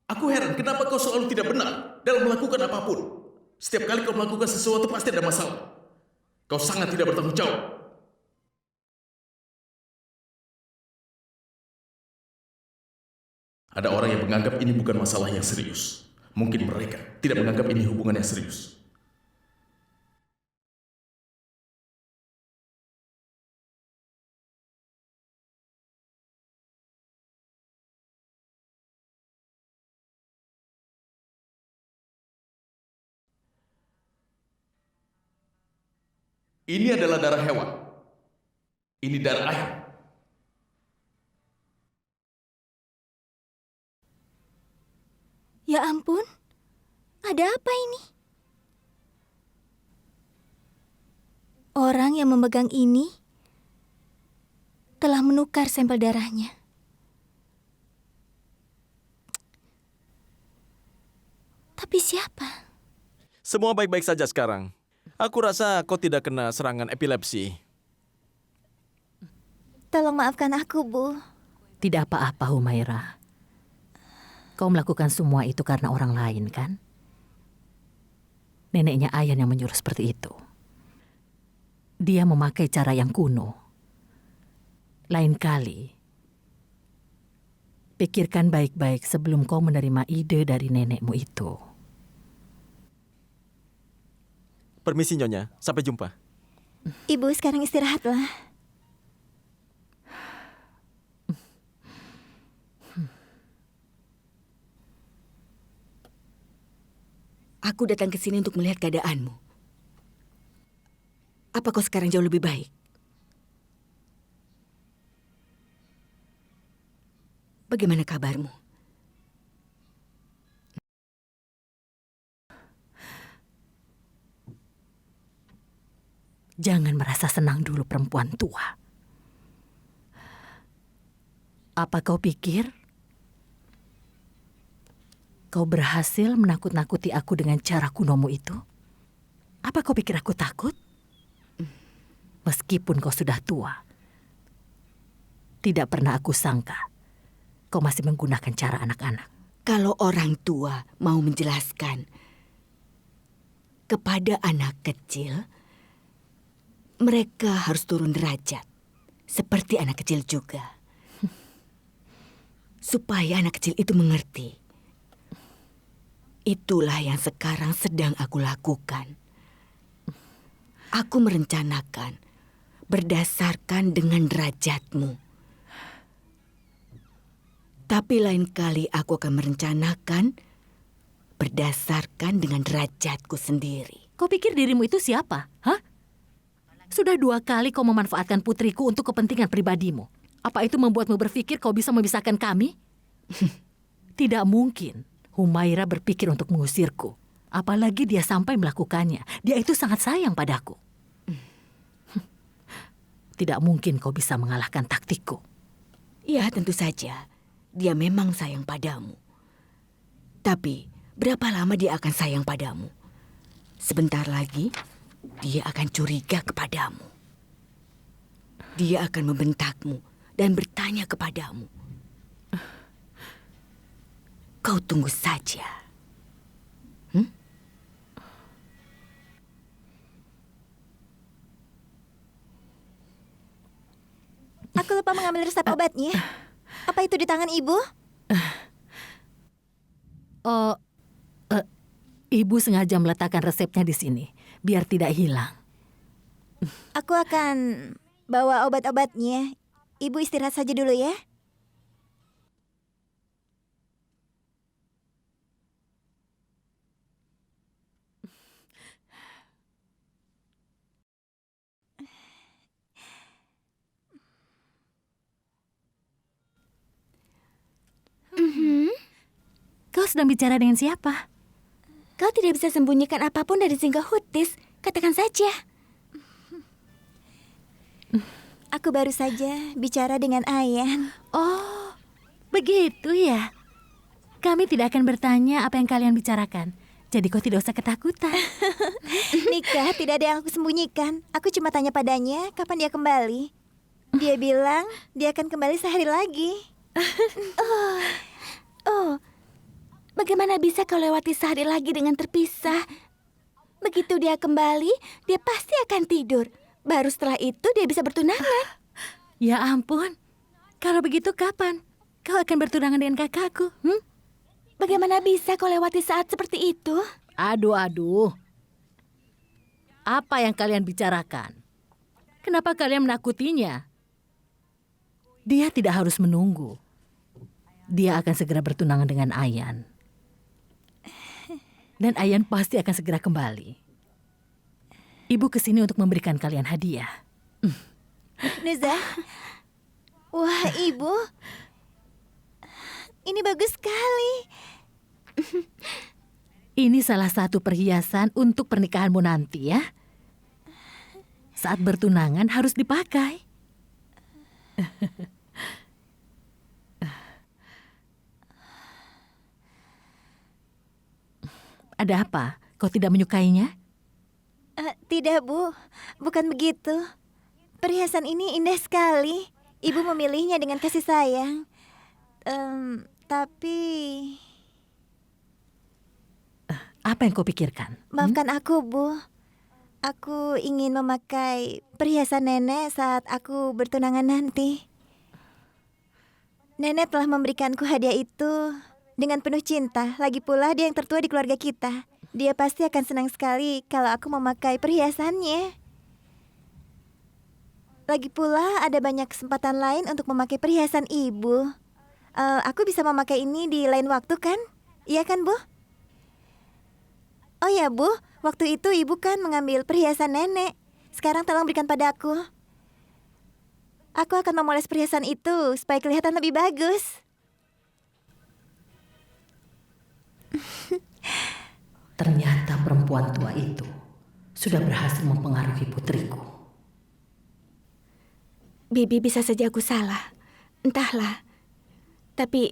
Aku heran kenapa kau selalu tidak benar dalam melakukan apapun. Setiap kali kau melakukan sesuatu pasti ada masalah. Kau sangat tidak bertanggung jawab. Ada orang yang menganggap ini bukan masalah yang serius. Mungkin mereka tidak menganggap ini hubungan yang serius. Ini adalah darah hewan. Ini darah ayam. Ya ampun, ada apa ini? Orang yang memegang ini telah menukar sampel darahnya. Tapi siapa? Semua baik-baik saja sekarang. Aku rasa kau tidak kena serangan epilepsi. Tolong maafkan aku, Bu. Tidak apa-apa, Humaira. Kau melakukan semua itu karena orang lain, kan? Neneknya Ayan yang menyuruh seperti itu. Dia memakai cara yang kuno. Lain kali, pikirkan baik-baik sebelum kau menerima ide dari nenekmu itu. Permisi, Nyonya. Sampai jumpa. Ibu sekarang istirahatlah. Aku datang ke sini untuk melihat keadaanmu. Apa kau sekarang jauh lebih baik? Bagaimana kabarmu? Jangan merasa senang dulu, perempuan tua. Apa kau pikir kau berhasil menakut-nakuti aku dengan cara kunomu itu? Apa kau pikir aku takut? Meskipun kau sudah tua, tidak pernah aku sangka kau masih menggunakan cara anak-anak. Kalau orang tua mau menjelaskan kepada anak kecil, mereka harus turun derajat, seperti anak kecil juga. Supaya anak kecil itu mengerti. Itulah yang sekarang sedang aku lakukan. Aku merencanakan berdasarkan dengan derajatmu. Tapi lain kali aku akan merencanakan berdasarkan dengan derajatku sendiri. Kau pikir dirimu itu siapa? Hah? Sudah 2 kali kau memanfaatkan putriku untuk kepentingan pribadimu. Apa itu membuatmu berpikir kau bisa memisahkan kami? Tidak mungkin Humaira berpikir untuk mengusirku. Apalagi dia sampai melakukannya. Dia itu sangat sayang padaku. Tidak mungkin kau bisa mengalahkan taktikku. Ya, tentu saja. Dia memang sayang padamu. Tapi, berapa lama dia akan sayang padamu? Sebentar lagi, dia akan curiga kepadamu. Dia akan membentakmu dan bertanya kepadamu. Kau tunggu saja. Aku lupa mengambil resep obatnya. Apa itu di tangan ibu? Oh, ibu sengaja meletakkan resepnya di sini, biar tidak hilang. Aku akan bawa obat-obatnya. Ibu istirahat saja dulu ya. Kau sedang bicara dengan siapa? Kau tidak bisa sembunyikan apapun dari Singa Hutis. Katakan saja. Aku baru saja bicara dengan Ayan. Oh, begitu ya. Kami tidak akan bertanya apa yang kalian bicarakan. Jadi kau tidak usah ketakutan. Nikah tidak ada yang aku sembunyikan. Aku cuma tanya padanya kapan dia kembali. Dia bilang dia akan kembali sehari lagi. Oh, Bagaimana bisa kau lewati sehari lagi dengan terpisah? Begitu dia kembali, dia pasti akan tidur. Baru setelah itu dia bisa bertunangan. Ya ampun. Kalau begitu kapan kau akan bertunangan dengan kakakku? Bagaimana bisa kau lewati saat seperti itu? Aduh. Apa yang kalian bicarakan? Kenapa kalian menakutinya? Dia tidak harus menunggu. Dia akan segera bertunangan dengan Ayan. Dan Ayan pasti akan segera kembali. Ibu kesini untuk memberikan kalian hadiah. Nuza. Wah, Ibu. Ini bagus sekali. Ini salah satu perhiasan untuk pernikahanmu nanti ya. Saat bertunangan harus dipakai. Ada apa? Kau tidak menyukainya? Tidak, Bu. Bukan begitu. Perhiasan ini indah sekali. Ibu memilihnya dengan kasih sayang. Tapi... Apa yang kau pikirkan? Maafkan aku, Bu. Aku ingin memakai perhiasan nenek saat aku bertunangan nanti. Nenek telah memberikanku hadiah itu dengan penuh cinta. Lagi pula dia yang tertua di keluarga kita. Dia pasti akan senang sekali kalau aku memakai perhiasannya. Lagi pula ada banyak kesempatan lain untuk memakai perhiasan ibu. Aku bisa memakai ini di lain waktu kan? Iya kan, Bu? Oh ya, Bu. Waktu itu ibu kan mengambil perhiasan nenek. Sekarang tolong berikan padaku. Aku akan memoles perhiasan itu supaya kelihatan lebih bagus. Ternyata perempuan tua itu sudah berhasil mempengaruhi putriku. Bibi, bisa saja aku salah. Entahlah. Tapi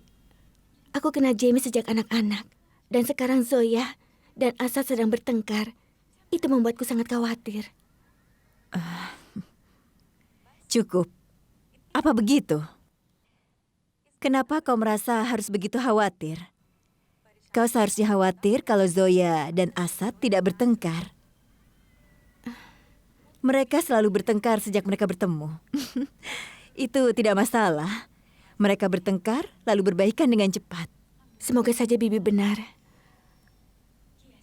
aku kenal Jamie sejak anak-anak. Dan sekarang Zoya dan Asad sedang bertengkar. Itu membuatku sangat khawatir. Cukup. Apa begitu? Kenapa kau merasa harus begitu khawatir? Kau seharusnya khawatir kalau Zoya dan Asad tidak bertengkar. Mereka selalu bertengkar sejak mereka bertemu. Itu tidak masalah. Mereka bertengkar lalu berbaikan dengan cepat. Semoga saja Bibi benar.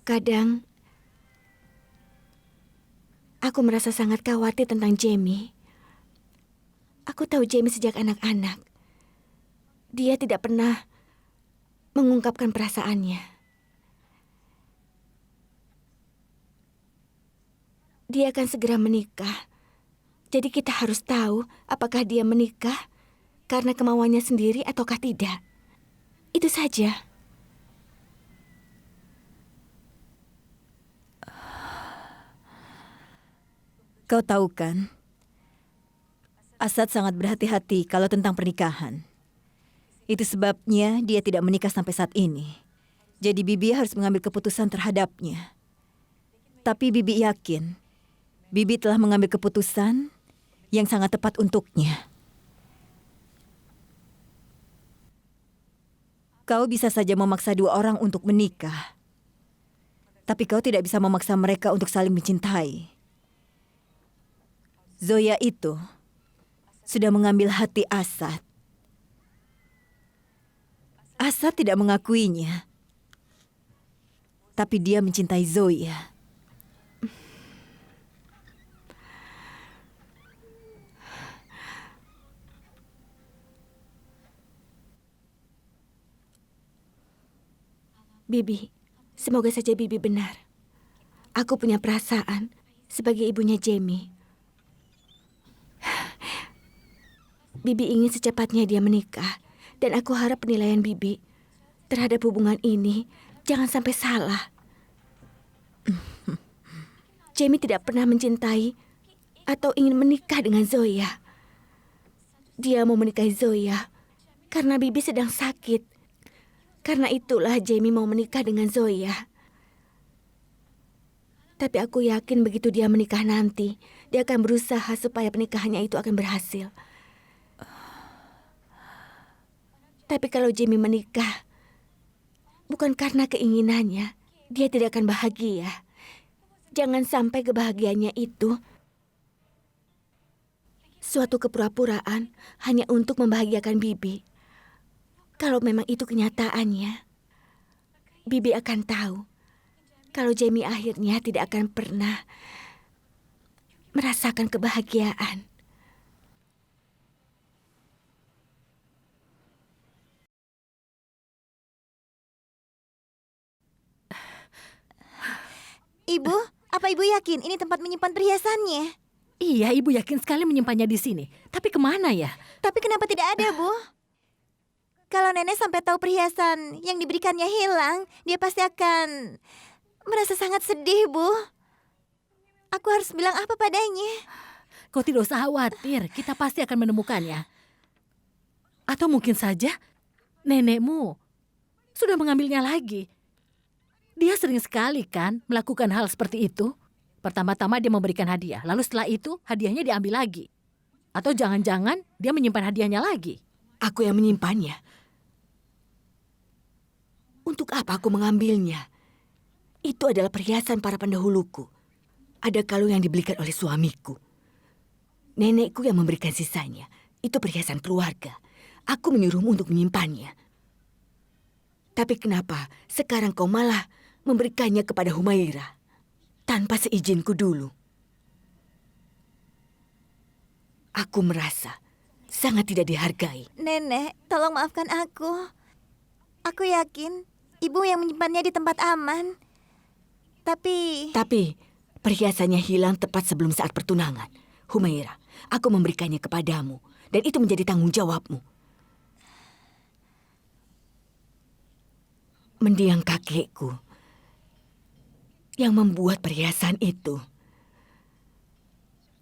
Kadang aku merasa sangat khawatir tentang Jamie. Aku tahu Jamie sejak anak-anak. Dia tidak pernah mengungkapkan perasaannya. Dia akan segera menikah. Jadi kita harus tahu apakah dia menikah karena kemauannya sendiri ataukah tidak. Itu saja. Kau tahu kan? Asad sangat berhati-hati kalau tentang pernikahan. Itu sebabnya dia tidak menikah sampai saat ini. Jadi Bibi harus mengambil keputusan terhadapnya. Tapi Bibi yakin, Bibi telah mengambil keputusan yang sangat tepat untuknya. Kau bisa saja memaksa dua orang untuk menikah. Tapi kau tidak bisa memaksa mereka untuk saling mencintai. Zoya itu sudah mengambil hati Asad. Asad tidak mengakuinya. Tapi dia mencintai Zoya. Bibi, semoga saja Bibi benar. Aku punya perasaan sebagai ibunya Jamie. Bibi ingin secepatnya dia menikah. Dan aku harap penilaian Bibi terhadap hubungan ini jangan sampai salah. Jamie tidak pernah mencintai atau ingin menikah dengan Zoya. Dia mau menikahi Zoya karena Bibi sedang sakit. Karena itulah Jamie mau menikah dengan Zoya. Tapi aku yakin begitu dia menikah nanti, dia akan berusaha supaya pernikahannya itu akan berhasil. Tapi kalau Jamie menikah Bukan karena keinginannya, dia tidak akan bahagia. Jangan sampai kebahagiaannya itu suatu kepura-puraan hanya untuk membahagiakan Bibi. Kalau memang itu kenyataannya, Bibi akan tahu kalau Jamie akhirnya tidak akan pernah merasakan kebahagiaan. Ibu, apa ibu yakin ini tempat menyimpan perhiasannya? Iya, ibu yakin sekali menyimpannya di sini. Tapi kemana ya? Tapi kenapa tidak ada, Bu? Kalau nenek sampai tahu perhiasan yang diberikannya hilang, dia pasti akan merasa sangat sedih, Bu. Aku harus bilang apa padanya? Kau tidak usah khawatir, kita pasti akan menemukannya. Atau mungkin saja nenekmu sudah mengambilnya lagi. Dia sering sekali kan melakukan hal seperti itu. Pertama-tama dia memberikan hadiah, lalu setelah itu hadiahnya diambil lagi. Atau jangan-jangan dia menyimpan hadiahnya lagi. Aku yang menyimpannya. Untuk apa aku mengambilnya? Itu adalah perhiasan para pendahuluku. Ada kalung yang dibelikan oleh suamiku. Nenekku yang memberikan sisanya. Itu perhiasan keluarga. Aku menyuruhmu untuk menyimpannya. Tapi kenapa sekarang kau malah memberikannya kepada Humaira tanpa seizinku dulu? Aku merasa sangat tidak dihargai. Nenek, tolong maafkan aku. Aku yakin ibu yang menyimpannya di tempat aman. Tapi Perhiasannya hilang tepat sebelum saat pertunangan. Humaira, aku memberikannya kepadamu dan itu menjadi tanggung jawabmu. Mendiang kakekku yang membuat perhiasan itu.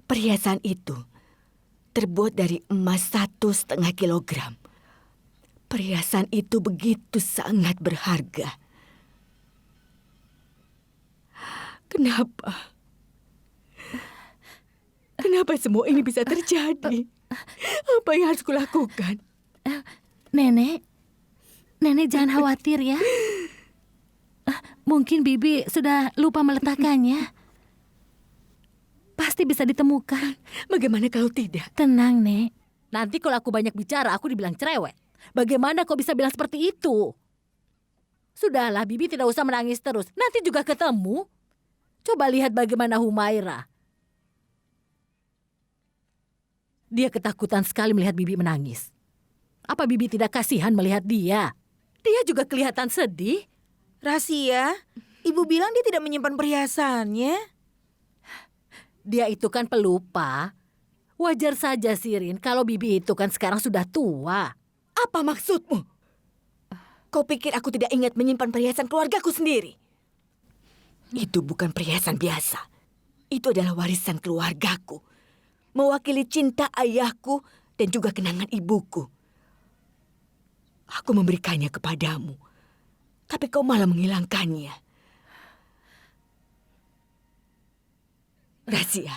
Perhiasan itu terbuat dari emas 1,5 kilogram. Perhiasan itu begitu sangat berharga. Kenapa? Kenapa semua ini bisa terjadi? Apa yang harus kulakukan? Nenek jangan khawatir ya. Mungkin Bibi sudah lupa meletakkannya. Pasti bisa ditemukan. Bagaimana kalau tidak? Tenang, Nek. Nanti kalau aku banyak bicara, aku dibilang cerewet. Bagaimana kau bisa bilang seperti itu? Sudahlah, Bibi tidak usah menangis terus. Nanti juga ketemu. Coba lihat bagaimana Humaira. Dia ketakutan sekali melihat Bibi menangis. Apa Bibi tidak kasihan melihat dia? Dia juga kelihatan sedih. Rahasia, ibu bilang dia tidak menyimpan perhiasannya. Dia itu kan pelupa. Wajar saja, Sirin, kalau Bibi itu kan sekarang sudah tua. Apa maksudmu? Kau pikir aku tidak ingat menyimpan perhiasan keluargaku sendiri? Itu bukan perhiasan biasa. Itu adalah warisan keluargaku. Mewakili cinta ayahku dan juga kenangan ibuku. Aku memberikannya kepadamu. Tapi kau malah menghilangkannya. Rahasia,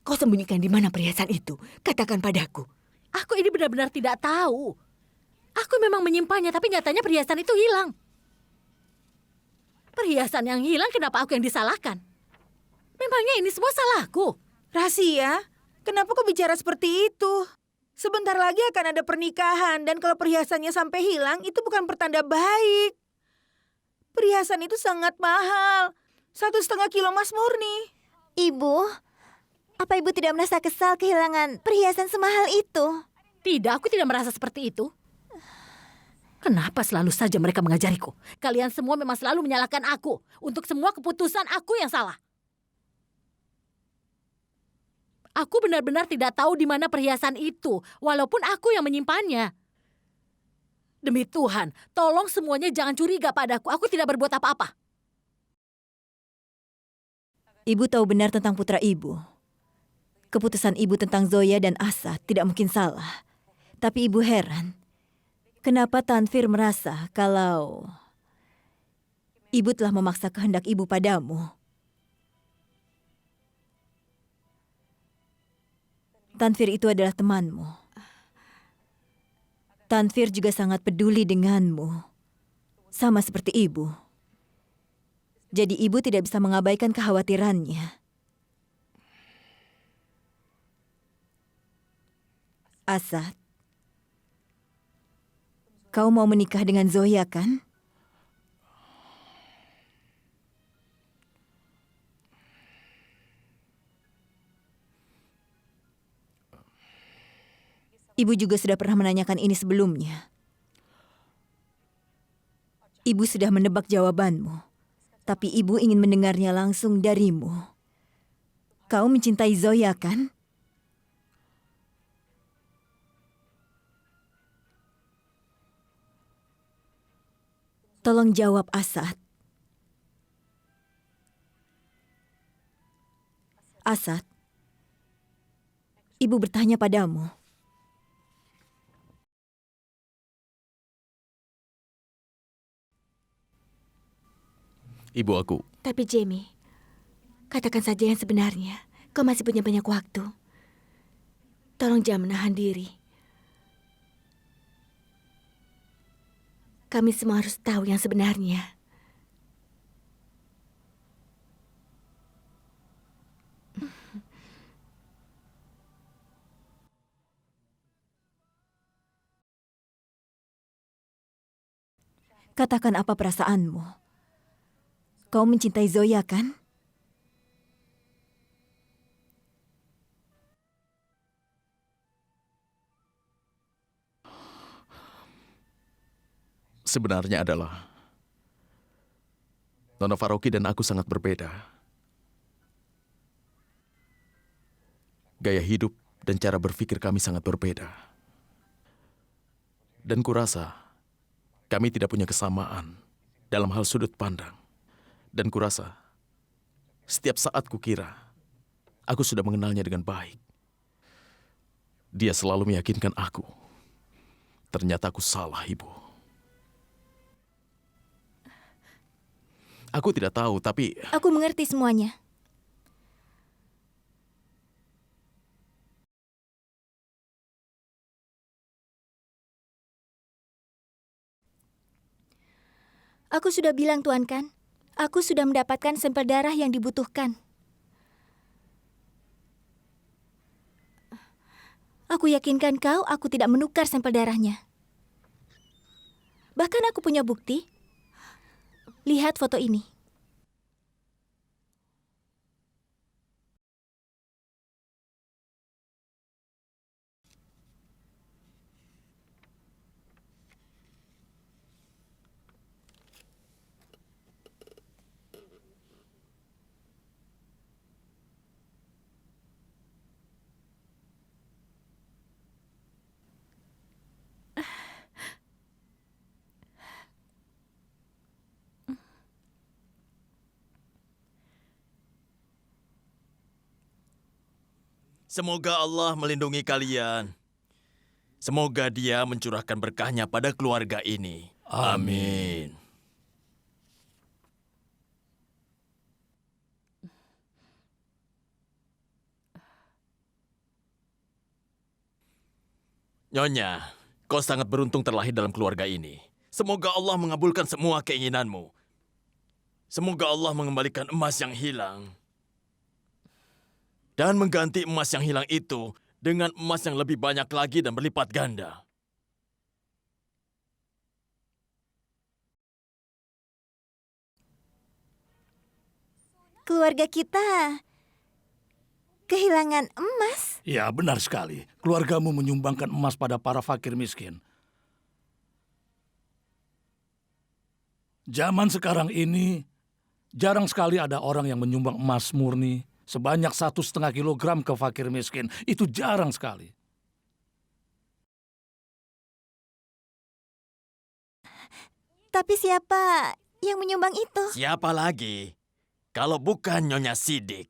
kau sembunyikan di mana perhiasan itu? Katakan padaku. Aku ini benar-benar tidak tahu. Aku memang menyimpannya, tapi nyatanya perhiasan itu hilang. Perhiasan yang hilang, kenapa aku yang disalahkan? Memangnya ini semua salahku? Rahasia, kenapa kau bicara seperti itu? Sebentar lagi akan ada pernikahan dan kalau perhiasannya sampai hilang itu bukan pertanda baik. Perhiasan itu sangat mahal. 1,5 kilo emas murni. Ibu, apa ibu tidak merasa kesal kehilangan perhiasan semahal itu? Tidak, aku tidak merasa seperti itu. Kenapa selalu saja mereka mengajariku? Kalian semua memang selalu menyalahkan aku. Untuk semua keputusan aku yang salah. Aku benar-benar tidak tahu di mana perhiasan itu, walaupun aku yang menyimpannya. Demi Tuhan, tolong semuanya jangan curiga padaku. Aku tidak berbuat apa-apa. Ibu tahu benar tentang putra ibu. Keputusan ibu tentang Zoya dan Asa tidak mungkin salah. Tapi ibu heran, kenapa Tanfir merasa kalau ibu telah memaksa kehendak ibu padamu. Tanfir itu adalah temanmu. Tanfir juga sangat peduli denganmu. Sama seperti ibu. Jadi ibu tidak bisa mengabaikan kekhawatirannya. Asad, kau mau menikah dengan Zoya kan? Ibu juga sudah pernah menanyakan ini sebelumnya. Ibu sudah menebak jawabanmu, tapi ibu ingin mendengarnya langsung darimu. Kau mencintai Zoya kan? Tolong jawab, Asad. Asad, ibu bertanya padamu. Ibu aku. Tapi Jamie, katakan saja yang sebenarnya. Kau masih punya banyak waktu. Tolong jangan menahan diri. Kami semua harus tahu yang sebenarnya. Katakan apa perasaanmu. Kau mencintai Zoya kan? Sebenarnya adalah Nona Faroki dan aku sangat berbeda. Gaya hidup dan cara berpikir kami sangat berbeda. Dan kurasa kami tidak punya kesamaan dalam hal sudut pandang. Dan kurasa setiap saat kukira aku sudah mengenalnya dengan baik. Dia selalu meyakinkan aku. Ternyata aku salah, Ibu. Aku tidak tahu, tapi Aku mengerti semuanya. Aku sudah bilang, Tuan kan, aku sudah mendapatkan sampel darah yang dibutuhkan. Aku yakinkan kau, aku tidak menukar sampel darahnya. Bahkan aku punya bukti. Lihat foto ini. Semoga Allah melindungi kalian. Semoga Dia mencurahkan berkahnya pada keluarga ini. Amin. Nyonya, kau sangat beruntung terlahir dalam keluarga ini. Semoga Allah mengabulkan semua keinginanmu. Semoga Allah mengembalikan emas yang hilang. Dan mengganti emas yang hilang itu dengan emas yang lebih banyak lagi dan berlipat ganda. Keluarga kita kehilangan emas. Ya, benar sekali. Keluargamu menyumbangkan emas pada para fakir miskin. Zaman sekarang ini, jarang sekali ada orang yang menyumbang emas murni sebanyak 1,5 kilogram ke fakir miskin. Itu jarang sekali. Tapi siapa yang menyumbang itu? Siapa lagi? Kalau bukan Nyonya Sidik.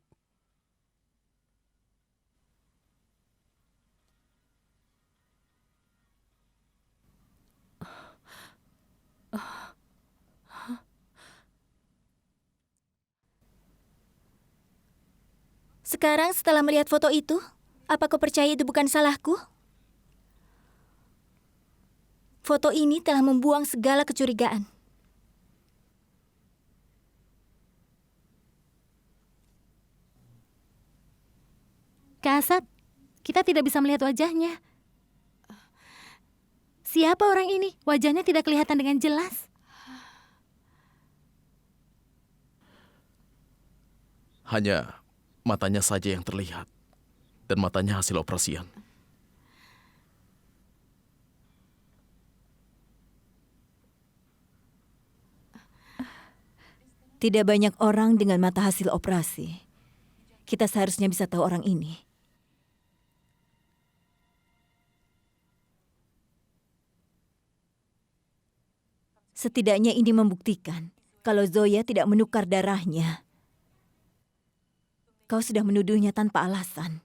Sekarang setelah melihat foto itu, apa kau percaya itu bukan salahku? Foto ini telah membuang segala kecurigaan. Kasat, kita tidak bisa melihat wajahnya. Siapa orang ini? Wajahnya tidak kelihatan dengan jelas. Hanya matanya saja yang terlihat. Dan matanya hasil operasian. Tidak banyak orang dengan mata hasil operasi. Kita seharusnya bisa tahu orang ini. Setidaknya ini membuktikan kalau Zoya tidak menukar darahnya. Kau sudah menuduhnya tanpa alasan.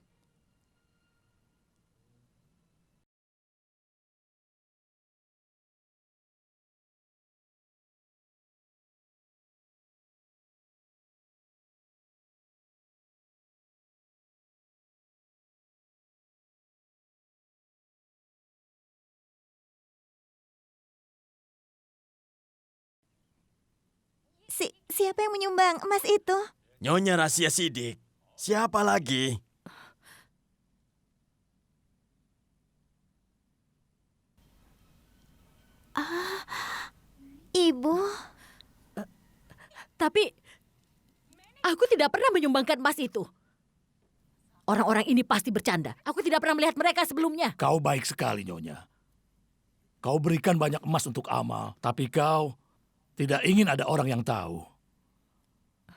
Siapa yang menyumbang emas itu? Nyonya Rahasia Sidik. Siapa lagi? Ibu. Tapi aku tidak pernah menyumbangkan emas itu. Orang-orang ini pasti bercanda. Aku tidak pernah melihat mereka sebelumnya. Kau baik sekali, Nyonya. Kau berikan banyak emas untuk Amal, tapi kau tidak ingin ada orang yang tahu.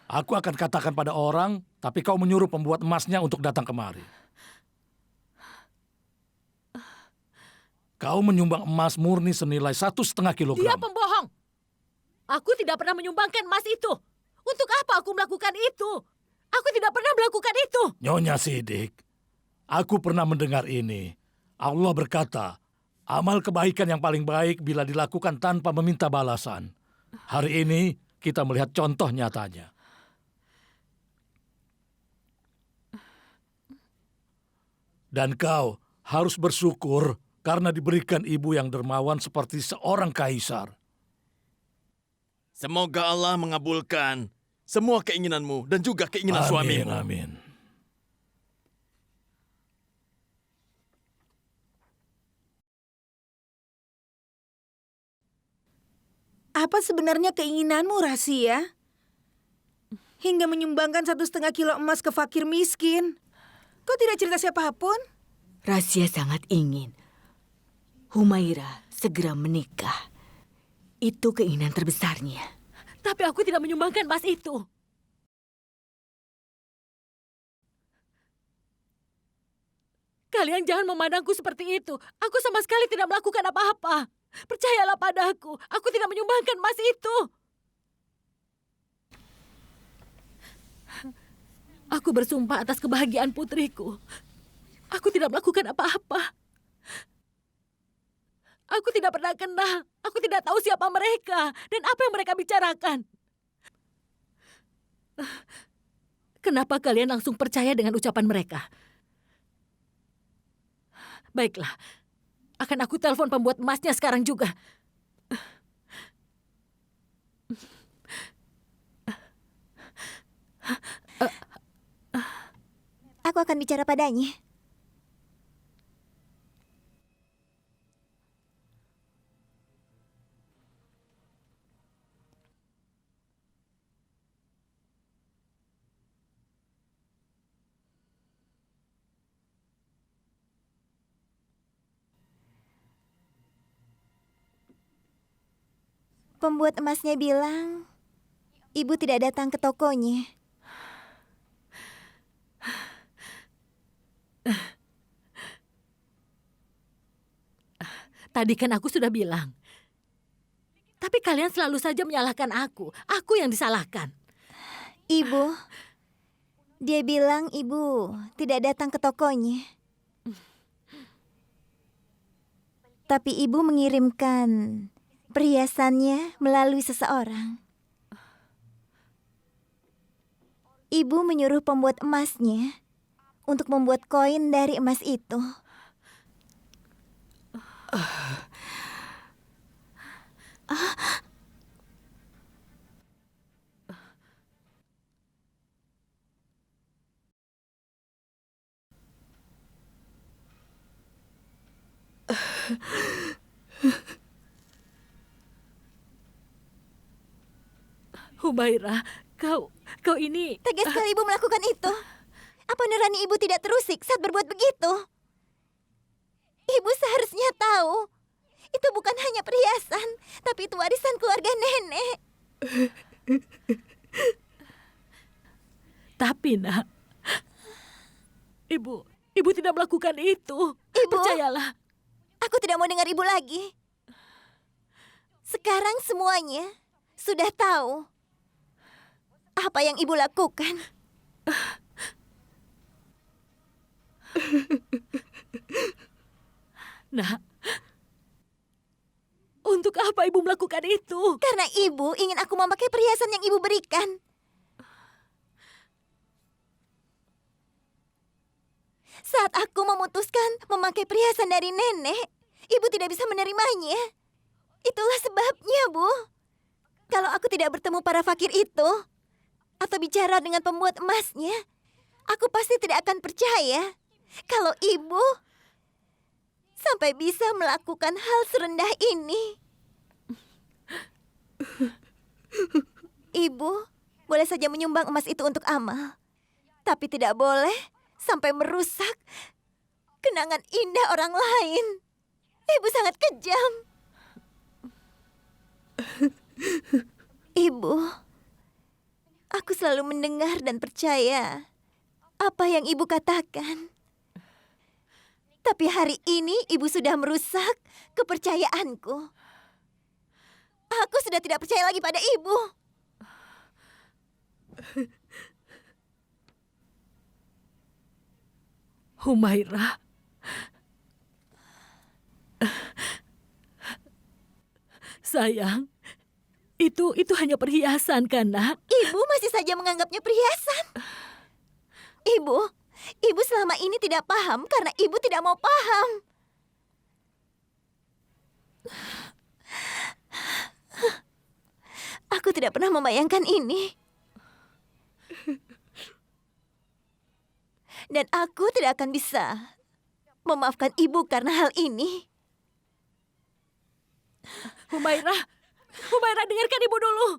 Aku akan katakan pada orang, tapi kau menyuruh pembuat emasnya untuk datang kemari. Kau menyumbang emas murni senilai 1,5 kilogram. Dia pembohong. Aku tidak pernah menyumbangkan emas itu. Untuk apa aku melakukan itu? Aku tidak pernah melakukan itu. Nyonya Sidik, aku pernah mendengar ini. Allah berkata, amal kebaikan yang paling baik bila dilakukan tanpa meminta balasan. Hari ini kita melihat contoh nyatanya. Dan kau harus bersyukur karena diberikan ibu yang dermawan seperti seorang kaisar. Semoga Allah mengabulkan semua keinginanmu dan juga keinginan suamimu. Amin. Apa sebenarnya keinginanmu, Rahasia? Hingga menyumbangkan 1,5 kilo emas ke fakir miskin. Kau tidak cerita siapapun? Rahasia sangat ingin Humaira segera menikah. Itu keinginan terbesarnya. Tapi aku tidak menyumbangkan emas itu. Kalian jangan memandangku seperti itu. Aku sama sekali tidak melakukan apa-apa. Percayalah padaku. Aku tidak menyumbangkan emas itu. Aku bersumpah atas kebahagiaan putriku. Aku tidak melakukan apa-apa. Aku tidak pernah kenal. Aku tidak tahu siapa mereka dan apa yang mereka bicarakan. Kenapa kalian langsung percaya dengan ucapan mereka? Baiklah, akan aku telepon pembuat emasnya sekarang juga. Aku akan bicara padanya. Pembuat emasnya bilang, ibu tidak datang ke tokonya. Tadi kan aku sudah bilang. Tapi kalian selalu saja menyalahkan aku. Aku yang disalahkan. Ibu, dia bilang ibu tidak datang ke tokonya. Tapi ibu mengirimkan perhiasannya melalui seseorang. Ibu menyuruh pembuat emasnya untuk membuat koin dari emas itu. Humaira, kau ini... Tegas sekali ibu melakukan itu. Apa nurani ibu tidak terusik saat berbuat begitu? Ibu seharusnya tahu. Itu bukan hanya perhiasan, tapi itu warisan keluarga nenek. Tapi nak, ibu tidak melakukan itu. Ibu. Percayalah. Aku tidak mau dengar ibu lagi. Sekarang semuanya sudah tahu apa yang ibu lakukan. Nak, untuk apa ibu melakukan itu? Karena ibu ingin aku memakai perhiasan yang ibu berikan. Saat aku memutuskan memakai perhiasan dari nenek, ibu tidak bisa menerimanya. Itulah sebabnya, Bu. Kalau aku tidak bertemu para fakir itu, atau bicara dengan pembuat emasnya, aku pasti tidak akan percaya kalau ibu sampai bisa melakukan hal serendah ini. Ibu boleh saja menyumbang emas itu untuk amal, tapi tidak boleh sampai merusak kenangan indah orang lain. Ibu sangat kejam. Ibu, aku selalu mendengar dan percaya apa yang ibu katakan. Tapi hari ini ibu sudah merusak kepercayaanku. Aku sudah tidak percaya lagi pada ibu. Humaira. Sayang, itu hanya perhiasan kan, Nak? Ibu masih saja menganggapnya perhiasan. Ibu selama ini tidak paham karena ibu tidak mau paham. Aku tidak pernah membayangkan ini. Dan aku tidak akan bisa memaafkan ibu karena hal ini. Humaira, dengarkan ibu dulu.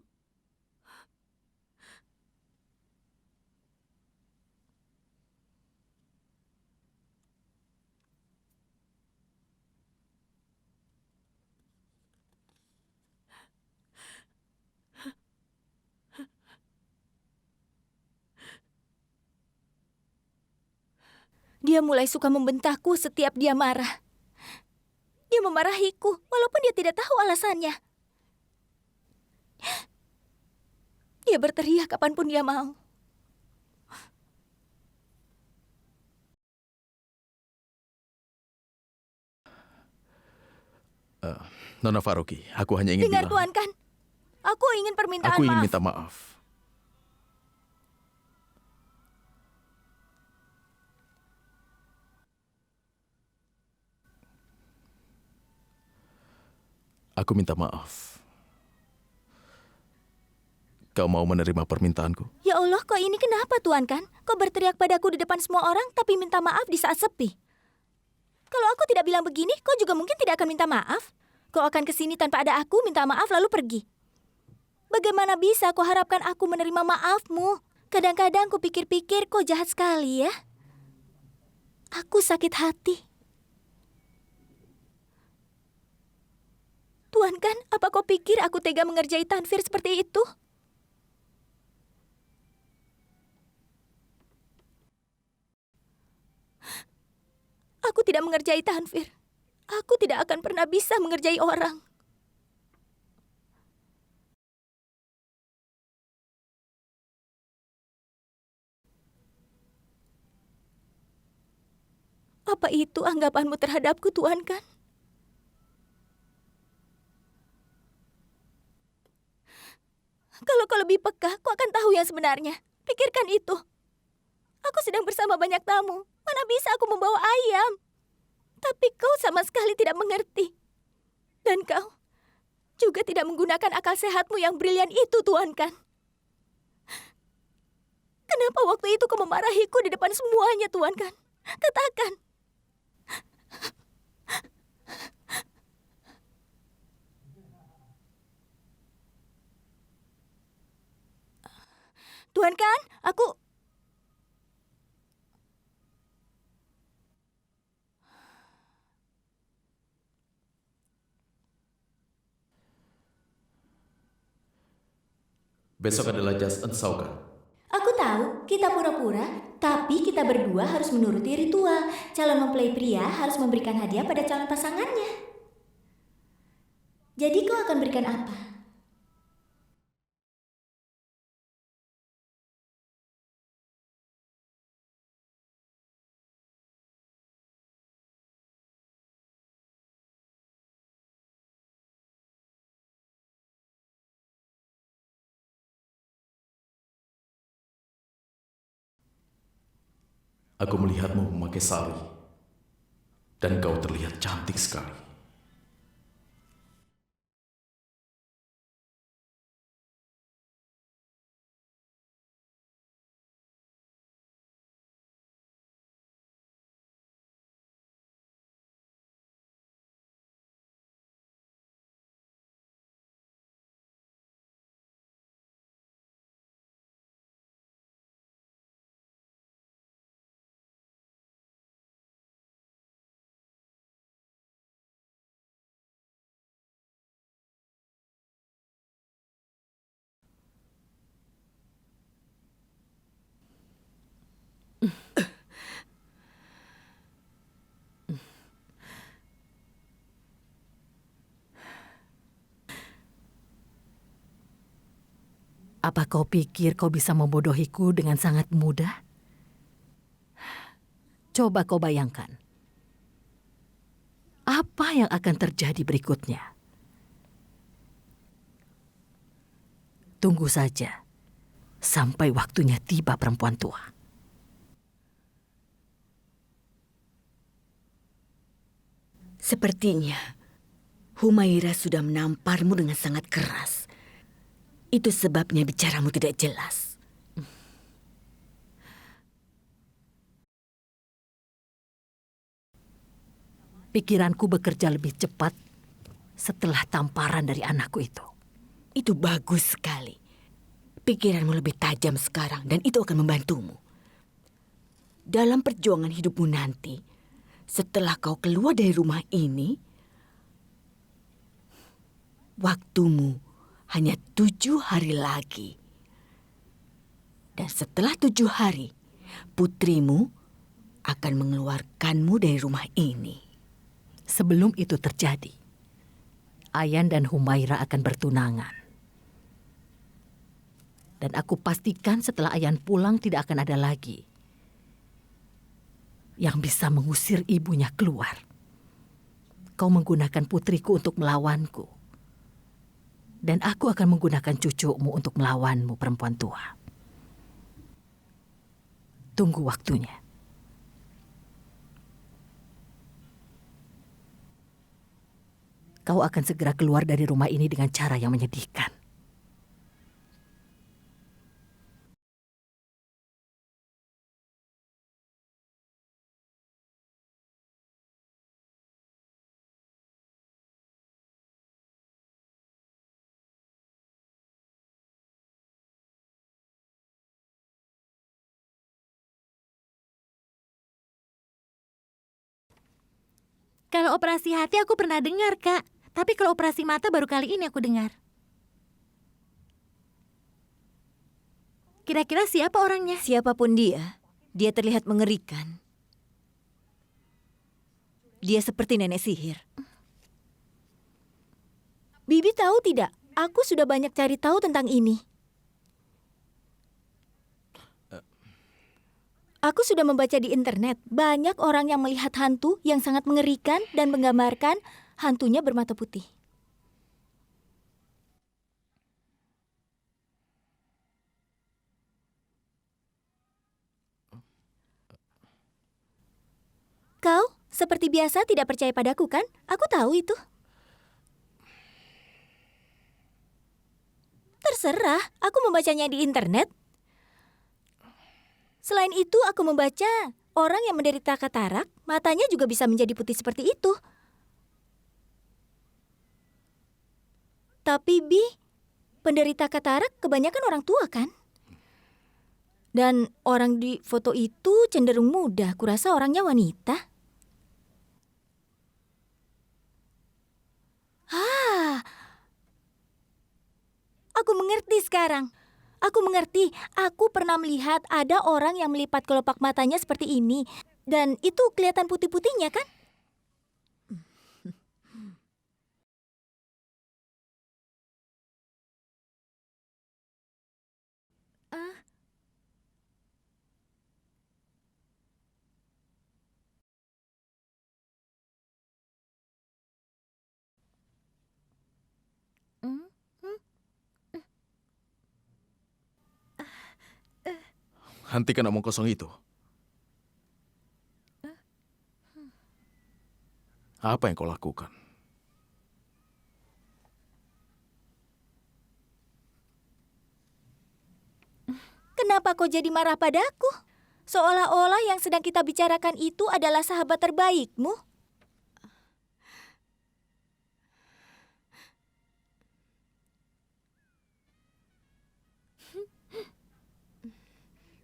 Dia mulai suka membentakku setiap dia marah. Dia memarahiku walaupun dia tidak tahu alasannya. Dia berteriak kapanpun dia mau. Nona Faruqi, aku hanya ingin Dengar bilang... Tuan Kan, aku ingin permintaan Aku ingin maaf. minta maaf. Aku minta maaf. Kau mau menerima permintaanku? Ya Allah, kau ini kenapa Tuan Kan? Kau berteriak padaku di depan semua orang tapi minta maaf di saat sepi. Kalau aku tidak bilang begini, kau juga mungkin tidak akan minta maaf. Kau akan ke sini tanpa ada aku, minta maaf lalu pergi. Bagaimana bisa kau harapkan aku menerima maafmu? Kadang-kadang ku pikir-pikir kau jahat sekali ya. Aku sakit hati. Tuan Kan, apa kau pikir aku tega mengerjai Tanfir seperti itu? Aku tidak mengerjai Tanfir. Aku tidak akan pernah bisa mengerjai orang. Apa itu anggapanmu terhadapku, Tuan Kan? Kalau kau lebih peka, kau akan tahu yang sebenarnya. Pikirkan itu. Aku sedang bersama banyak tamu. Mana bisa aku membawa ayam? Tapi kau sama sekali tidak mengerti. Dan kau juga tidak menggunakan akal sehatmu yang brilian itu, Tuan Kan. Kenapa waktu itu kau memarahiku di depan semuanya, Tuan Kan? Katakan. Tuhan kan? Aku... Besok adalah Jas and Saukan. Aku tahu, kita pura-pura, tapi kita berdua harus menuruti ritual. Calon mempelai pria harus memberikan hadiah pada calon pasangannya. Jadi kau akan berikan apa? Aku melihatmu memakai sari, dan kau terlihat cantik sekali. Apa kau pikir kau bisa membodohiku dengan sangat mudah? Coba kau bayangkan. Apa yang akan terjadi berikutnya? Tunggu saja sampai waktunya tiba, perempuan tua. Sepertinya Humaira sudah menamparmu dengan sangat keras. Itu sebabnya bicaramu tidak jelas. Pikiranku bekerja lebih cepat setelah tamparan dari anakku itu. Itu bagus sekali. Pikiranmu lebih tajam sekarang dan itu akan membantumu. Dalam perjuangan hidupmu nanti, setelah kau keluar dari rumah ini, waktumu hanya 7 hari lagi. Dan setelah 7 hari, putrimu akan mengeluarkanmu dari rumah ini. Sebelum itu terjadi, Ayan dan Humaira akan bertunangan. Dan aku pastikan setelah Ayan pulang tidak akan ada lagi yang bisa mengusir ibunya keluar. Kau menggunakan putriku untuk melawanku. Dan aku akan menggunakan cucumu untuk melawanmu, perempuan tua. Tunggu waktunya. Kau akan segera keluar dari rumah ini dengan cara yang menyedihkan. Kalau operasi hati aku pernah dengar, Kak. Tapi kalau operasi mata baru kali ini aku dengar. Kira-kira siapa orangnya? Siapapun dia terlihat mengerikan. Dia seperti nenek sihir. Bibi tahu tidak? Aku sudah banyak cari tahu tentang ini. Aku sudah membaca di internet, banyak orang yang melihat hantu yang sangat mengerikan dan menggambarkan hantunya bermata putih. Kau, seperti biasa tidak percaya padaku kan? Aku tahu itu. Terserah, aku membacanya di internet. Selain itu, aku membaca orang yang menderita katarak, matanya juga bisa menjadi putih seperti itu. Tapi Bi, penderita katarak kebanyakan orang tua kan? Dan orang di foto itu cenderung muda. Kurasa orangnya wanita. Ah, aku mengerti sekarang. Aku mengerti. Aku pernah melihat ada orang yang melipat kelopak matanya seperti ini. Dan itu kelihatan putih-putihnya kan? Hentikan omong kosong itu. Apa yang kau lakukan? Kenapa kau jadi marah padaku? Seolah-olah yang sedang kita bicarakan itu adalah sahabat terbaikmu.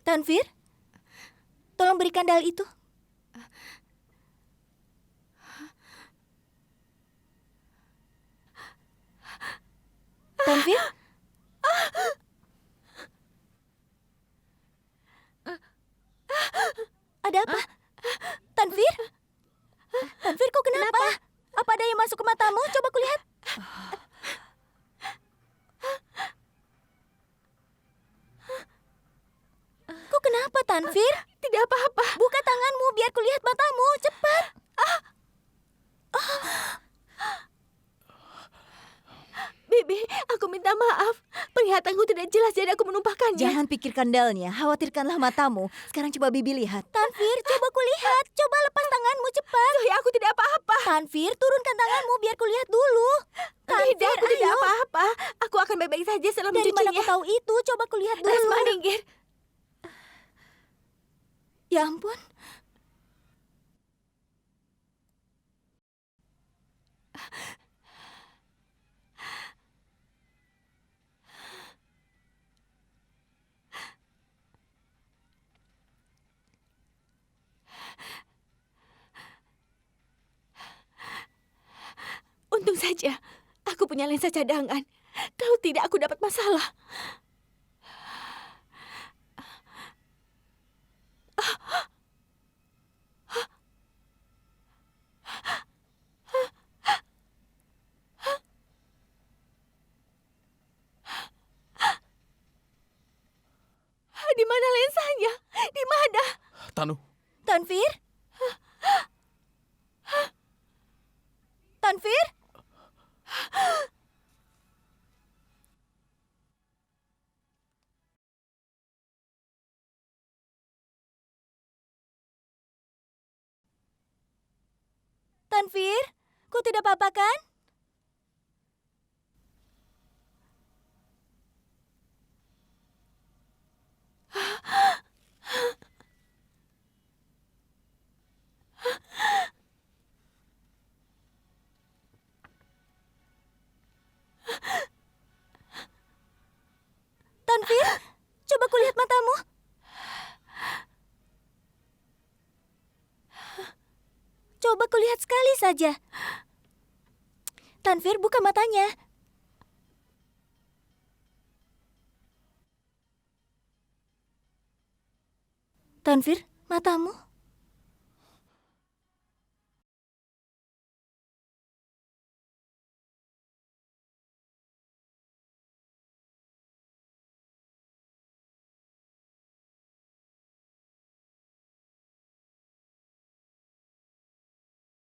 Tanvir, tolong berikan dal itu. Tanvir? Ada apa? Tanvir? Tanvir, kau kenapa? Apa ada yang masuk ke matamu? Coba kulihat. Kau kenapa, Tanvir? Tidak apa-apa. Buka tanganmu biar kulihat matamu. Cepat. Bibi, aku minta maaf. Penglihatanku tidak jelas jadi aku menumpahkannya. Jangan pikirkan dalnya, khawatirkanlah matamu. Sekarang coba Bibi lihat. Tanvir, coba kulihat. Coba lepas tanganmu cepat. Zoya, aku tidak apa-apa. Tanvir, turunkan tanganmu biar kulihat dulu. Tidak, aku tidak ayo. apa-apa. Aku akan baik-baik saja setelah Dari mana mencucinya. kau tahu itu? Coba kulihat dulu. Rasma, minggir. Ya ampun. Untung saja aku punya lensa cadangan. Kalau tidak, aku dapat masalah. Di mana lensanya? Di mana? Tanu, Tanvir? Tanvir? Tanvir? Kau tidak apa-apa kan? Tanvir, coba kulihat matamu. Coba kulihat sekali saja. Tanvir, buka matanya. Tanvir, matamu.